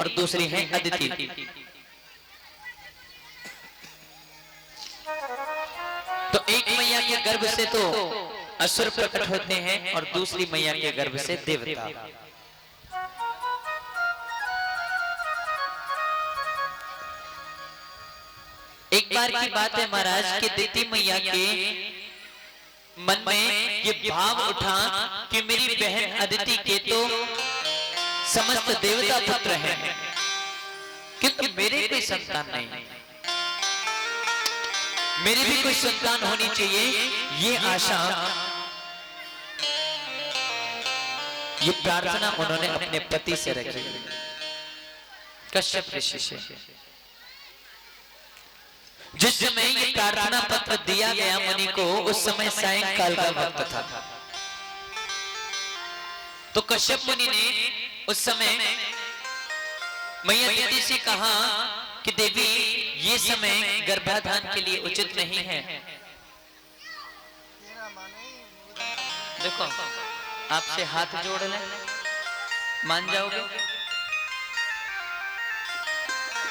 और दूसरी है अदिति। तो एक मैया के गर्भ से तो असुर प्रकट होते हैं और दूसरी मैया के गर्भ से देवता। एक बार की बात है महाराज कि दिति मैया के मन में ये भाव उठा कि मेरी बहन अदिति के तो समस्त देवता पुत्र हैं, किंतु मेरे कोई संतान नहीं, मेरी भी कोई संतान होनी चाहिए। ये आशा, ये प्रार्थना उन्होंने अपने पति से रखी, कश्यप ऋषि से। जिस समय ये प्रार्थना पत्र दिया गया मुनि को, उस समय सायंकाल का वक्त था। तो कश्यप मुनि ने उस समय मैया दिति से कहा कि देवी ये समय गर्भाधान के लिए उचित नहीं है। देखो आपसे हाथ जोड़ लें, मान जाओगे?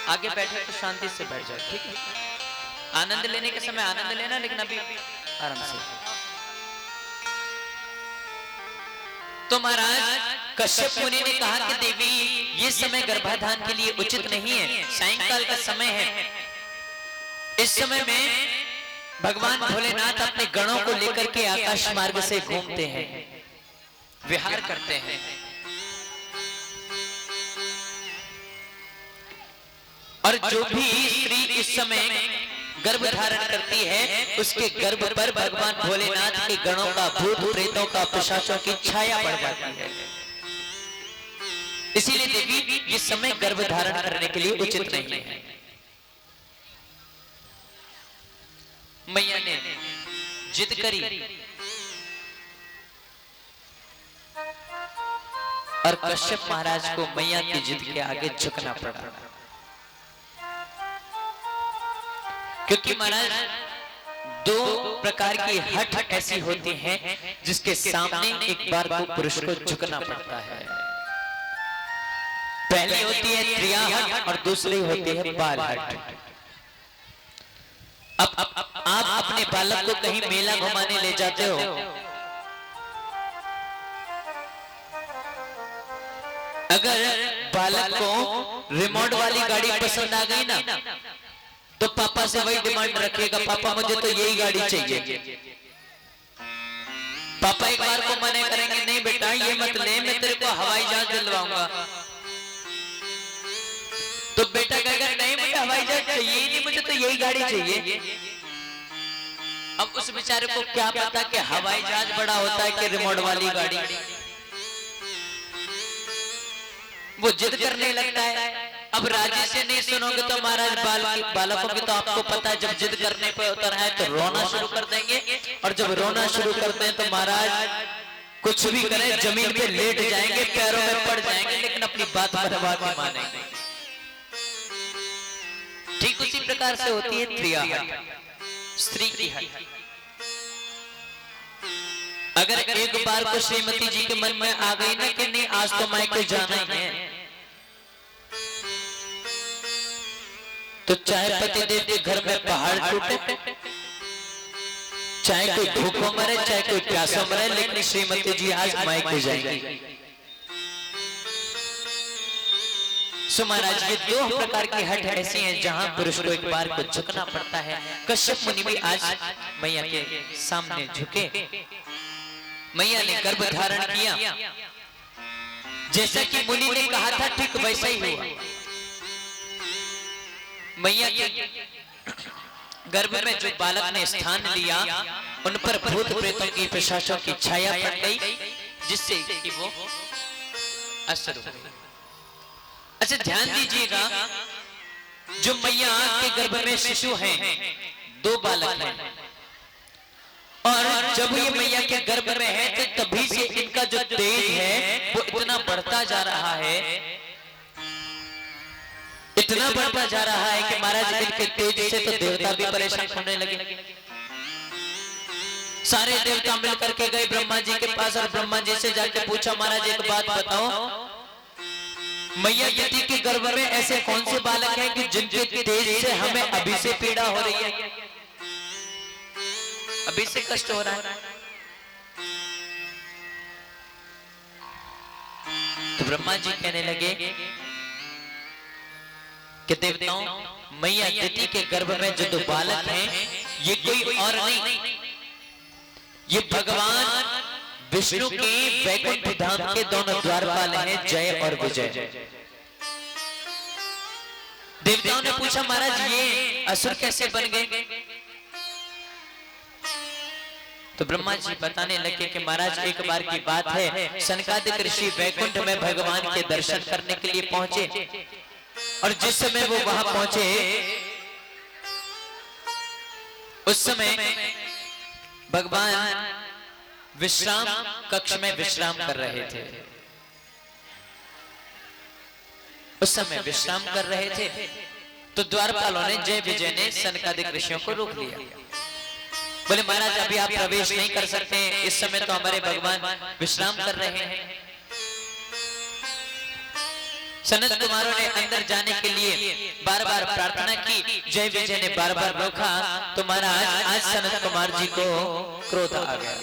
आगे बैठे तो शांति से बैठ जाओ, ठीक है? आनंद लेने के समय आनंद लेना, लेकिन अभी आराम से। तो महाराज कश्यप मुनि ने कहा कि देवी ये समय गर्भाधान के लिए उचित नहीं है, सायंकाल का समय है। इस समय में भगवान भोलेनाथ अपने गणों को लेकर के आकाश मार्ग से घूमते हैं, विहार करते हैं। और जो भी स्त्री इस समय गर्भ धारण करती है, उसके गर्भ पर भगवान भोलेनाथ के गणों का, भूत प्रेतों का, पिशाचों की छाया पड़ जाती है। इसीलिए देवी ये समय गर्भ धारण करने के लिए उचित नहीं है। मैया ने जिद करी और कश्यप महाराज को मैया की जिद के आगे झुकना पड़ा, क्योंकि महाराज दो प्रकार की हठ ऐसी होती हैं जिसके सामने एक बार को पुरुष को झुकना पड़ता है। पहली होती है त्रिया हठ और दूसरी होती है बाल हठ। अब आप अपने बालक को कहीं मेला घुमाने ले जाते हो, अगर बालक को रिमोट वाली गाड़ी पसंद आ गई ना, तो पापा से वही डिमांड रखिएगा, पापा मुझे तो यही गाड़ी चाहिए। पापा एक बार को मना करेंगे, नहीं बेटा ये मत ले, मैं तेरे को हवाई जहाज दिलवाऊंगा। तो बेटा कहेगा नहीं मुझे हवाई जहाज चाहिए नहीं, मुझे तो यही गाड़ी चाहिए। अब उस बेचारे को क्या पता कि हवाई जहाज बड़ा होता है कि रिमोट वाली गाड़ी। वो जिद करने लगता है। अब राजी से नहीं सुनोगे तो महाराज बालकों की तो आपको पता है, जब जिद करने पे उतर है तो रोना शुरू कर देंगे, और जब रोना शुरू करते हैं तो महाराज कुछ भी करें जमीन पे लेट जाएंगे, पैरों में पड़ जाएंगे, लेकिन अपनी बात बर्बाद नहीं मानेंगे। ठीक उसी प्रकार से होती है त्रिया हठ, स्त्री की हठ। अगर एक बार को श्रीमती जी के मन में आ गई ना कि नहीं आज तो मायके जाना ही है, तो चाहे पतिदेव के घर में पहाड़ टूटे, चाहे कोई भूखों मरे, चाहे कोई प्यासों मरे, लेकिन श्रीमती जी आज मायके जाएंगी। सो महाराज ये दो प्रकार की हठ ऐसी हैं जहां पुरुष को एक बार को झुकना पड़ता है। कश्यप मुनि भी आज मैया के सामने झुके। मैया ने गर्भ धारण किया, जैसा कि मुनि ने कहा था ठीक वैसा ही हुआ। मैया के गर्भ में जो बालक ने स्थान लिया, उन पर भूत प्रेतों की, पिशाचों की छाया पड़ गई, जिससे कि वो असुर हो गए। अच्छा ध्यान दीजिएगा, जो मैया के गर्भ में शिशु हैं, दो बालक हैं, और जब ये मैया के गर्भ में है तो तभी से इनका जो तेज है वो इतना बढ़ता जा रहा है, इतना बढ़ता जा रहा है कि महाराज इनके तेज से तो देवता भी परेशान होने लगे। सारे देवता मिलकर के गए ब्रह्मा जी के पास, और ब्रह्मा जी से जाके पूछा महाराज एक बात बताओ मैया यति के गर्भ में ऐसे कौन से बालक हैं कि जिनके तेज से हमें अभी से पीड़ा हो रही है, अभी से कष्ट हो रहा है। तो ब्रह्मा जी कहने लगे कि देवताओं, मैया यति के गर्भ में जो दो बालक हैं ये कोई और नहीं, ये भगवान विष्णु के वैकुंठ धाम के दोनों द्वारपाल हैं, जय और विजय। देवताओं ने पूछा महाराज ये असुर कैसे बन गए? तो ब्रह्मा जी बताने लगे कि महाराज एक बार की बात है, सनकादिक ऋषि वैकुंठ में भगवान के दर्शन करने के लिए पहुंचे और जिस समय वो वहां पहुंचे उस समय भगवान विश्राम कक्ष में विश्राम कर रहे थे। उस समय विश्राम कर रहे थे तो द्वारपालों ने जय विजय ने सनकादिक ऋषियों को रोक लिया। बोले महाराज अभी आप प्रवेश नहीं कर सकते, इस समय तो हमारे भगवान विश्राम कर रहे हैं। सनत कुमारों ने अंदर जाने के लिए बार बार प्रार्थना की, जय विजय ने बार बार रोका। तो महाराज आज सनत कुमार जी को क्रोध आ गया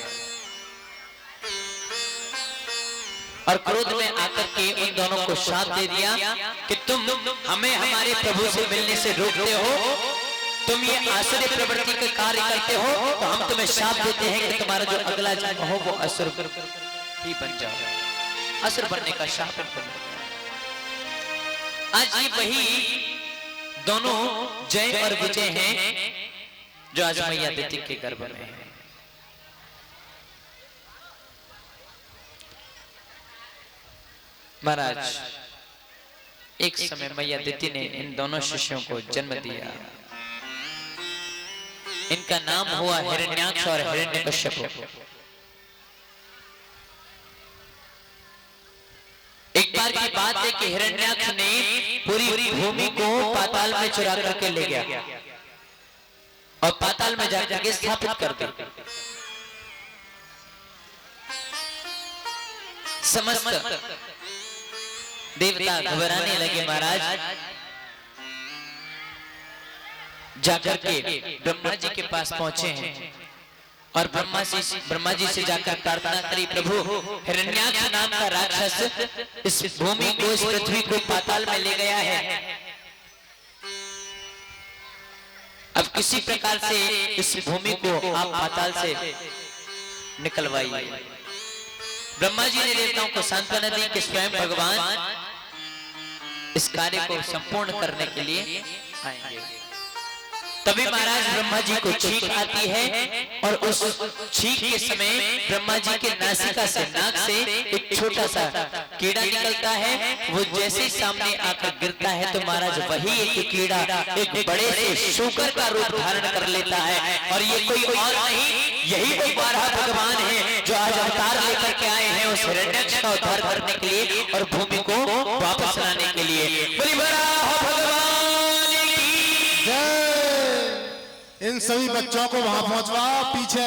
और क्रोध में आकर के उन दोनों को शाप दे दिया कि तुम हमें हमारे प्रभु से मिलने से रोकते हो, तुम ये आसुरी प्रवृत्ति के कार्य करते हो, तो हम तुम्हें शाप देते हैं कि तुम्हारा जो अगला जन्म हो वो असुर ही बन जाओ। असुर बनने का शाप इनको मिल गया। आज ये वही दोनों जय और विजय हैं जो आज मैया यति के गर्भ में है। महाराज एक समय मैया यति ने इन दोनों शिष्यों को जन्म दिया। इनका नाम हुआ हिरण्याक्ष और हिरण्यकश्यप। एक बार की बात है कि हिरण्याक्ष ने पूरी भूमि को पाताल में चुरा करके ले गया और पाताल में जाकर के स्थापित कर दिया। समस्त देवता घबराने लगे। महाराज जाकर के ब्रह्मा जी के पास पहुंचे हैं और ब्रह्मा जी से जाकर प्रार्थना करी, प्रभु हिरण्याक्ष नाम का राक्षस इस भूमि को, इस पृथ्वी को पाताल में ले गया है। अब किसी प्रकार से इस भूमि को आप पाताल से निकलवाइए। ब्रह्मा जी ने देवताओं को सांत्वना दी कि स्वयं भगवान इस कार्य को संपूर्ण करने के लिए आएंगे। तभी महाराज ब्रह्मा जी को छींक आती है और उस छींक के समय ब्रह्मा जी के नासिका से, नाक से एक छोटा सा कीड़ा निकलता है। वो जैसे ही सामने आकर गिरता है तो महाराज वही एक कीड़ा एक बड़े से शूकर का रूप धारण कर लेता है और ये कोई और नहीं, यही वो 12 भगवान हैं जो आज अवतार लेकर के आए हैं उस हिरण्याक्ष का उद्धार करने के लिए और भूमि को वापस लाने के लिए। बोली वराह भगवान की जय। इन सभी बच्चों को वहां पहुंचवाओ पीछे।